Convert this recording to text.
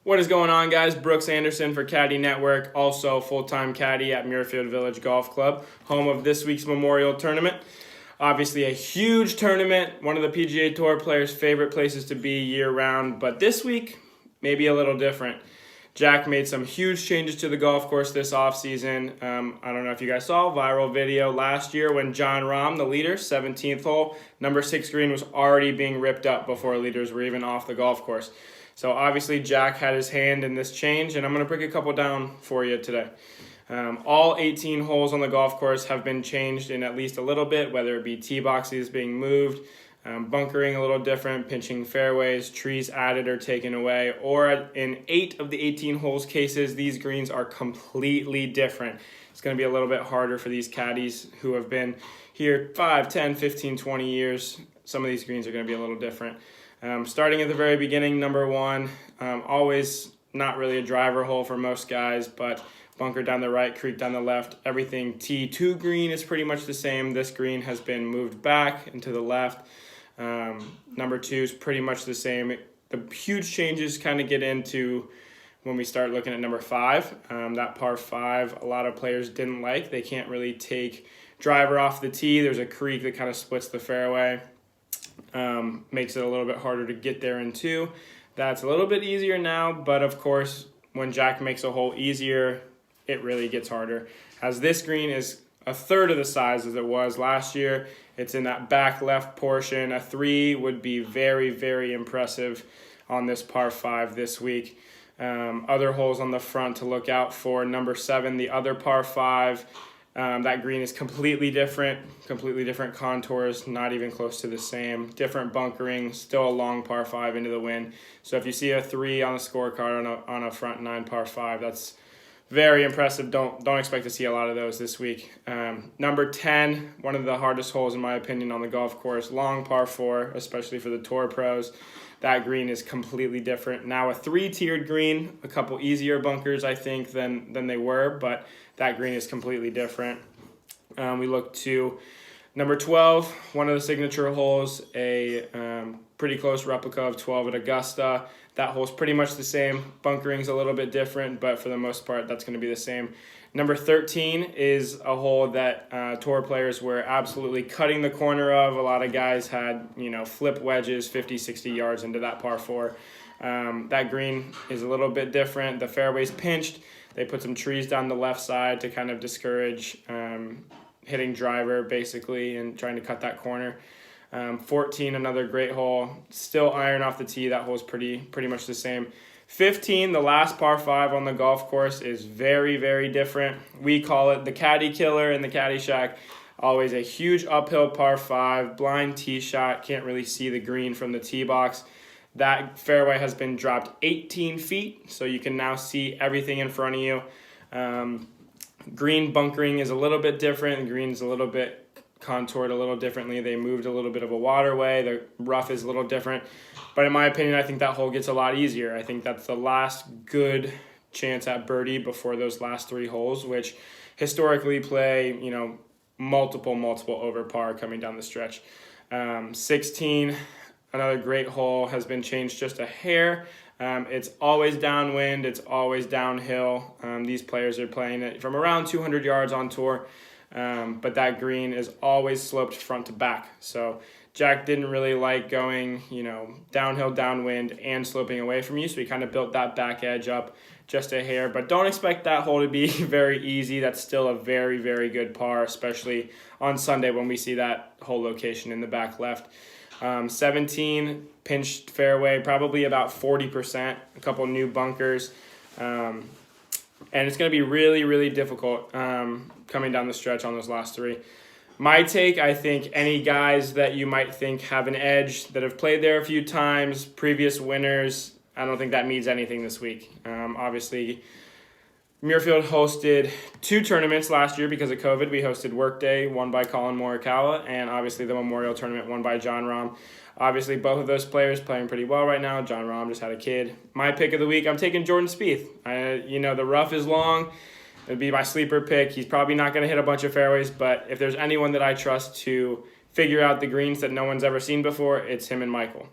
What is going on, guys? Brooks Anderson for Caddie Network, also full-time caddy at Muirfield Village Golf Club, home of this week's Memorial Tournament. Obviously a huge tournament, one of the PGA Tour players' favorite places to be year-round, but this week, maybe a little different. Jack made some huge changes to the golf course this offseason. I don't know if you guys saw a viral video last year when Jon Rahm, the leader, 17th hole, number 6 green was already being ripped up before leaders were even off the golf course. So obviously Jack had his hand in this change, and I'm going to break a couple down for you today. All 18 holes on the golf course have been changed in at least a little bit, whether it be tee boxes being moved, bunkering a little different, pinching fairways, trees added or taken away, or in 8 of the 18 holes cases, these greens are completely different. It's going to be a little bit harder for these caddies who have been here 5, 10, 15, 20 years. Some of these greens are going to be a little different. Starting at the very beginning, number 1, always not really a driver hole for most guys, but bunker down the right, creek down the left. Everything T2 green is pretty much the same. This green has been moved back and to the left. Number 2 is pretty much the same. The huge changes kind of get into when we start looking at number 5. That par 5, a lot of players didn't like. They can't really take driver off the tee. There's a creek that kind of splits the fairway. Makes it a little bit harder to get there in 2. That's a little bit easier now, but of course, when Jack makes a hole easier, it really gets harder. As this green is a third of the size as it was last year, it's in that back left portion. A 3 would be very, very impressive on this par 5 this week. Other holes on the front to look out for. Number 7, the other par 5. That green is completely different contours, not even close to the same. Different bunkering, still a long par 5 into the wind. So if you see a 3 on the scorecard on a front 9 par 5, that's very impressive. Don't expect to see a lot of those this week. Number 10, one of the hardest holes in my opinion on the golf course, long par 4, especially for the tour pros. That green is completely different. Now a 3-tiered green, a couple easier bunkers I think than they were, but that green is completely different. We look to number 12, one of the signature holes, a pretty close replica of 12 at Augusta. That hole's pretty much the same. Bunkering's a little bit different, but for the most part, that's going to be the same. Number 13 is a hole that tour players were absolutely cutting the corner of. A lot of guys had, flip wedges 50, 60 yards into that par 4. That green is a little bit different. The fairway's pinched. They put some trees down the left side to kind of discourage hitting driver, basically, and trying to cut that corner. 14, another great hole. Still iron off the tee. That hole's pretty much the same. 15, the last par 5 on the golf course, is very, very different. We call it the caddy killer in the caddy shack. Always a huge uphill par 5, blind tee shot. Can't really see the green from the tee box. That fairway has been dropped 18 feet, so you can now see everything in front of you. Green bunkering is a little bit different. The green's a little bit contoured a little differently. They moved a little bit of a waterway. The rough is a little different. But in my opinion, I think that hole gets a lot easier. I think that's the last good chance at birdie before those last 3 holes, which historically play, multiple over par coming down the stretch. 16, another great hole, has been changed just a hair. It's always downwind. It's always downhill. These players are playing it from around 200 yards on tour. But that green is always sloped front to back. So Jack didn't really like going, downhill, downwind, and sloping away from you. So he kind of built that back edge up just a hair. But don't expect that hole to be very easy. That's still a very, very good par, especially on Sunday when we see that hole location in the back left. 17, pinched fairway, probably about 40%, a couple new bunkers. And it's going to be really, really difficult coming down the stretch on those last 3. My take, I think any guys that you might think have an edge that have played there a few times, previous winners, I don't think that means anything this week. Obviously, Muirfield hosted 2 tournaments last year because of COVID. We hosted Workday, won by Colin Morikawa, and obviously the Memorial Tournament won by Jon Rahm. Obviously, both of those players playing pretty well right now. Jon Rahm just had a kid. My pick of the week, I'm taking Jordan Spieth. The rough is long. It'd be my sleeper pick. He's probably not going to hit a bunch of fairways, but if there's anyone that I trust to figure out the greens that no one's ever seen before, it's him and Michael.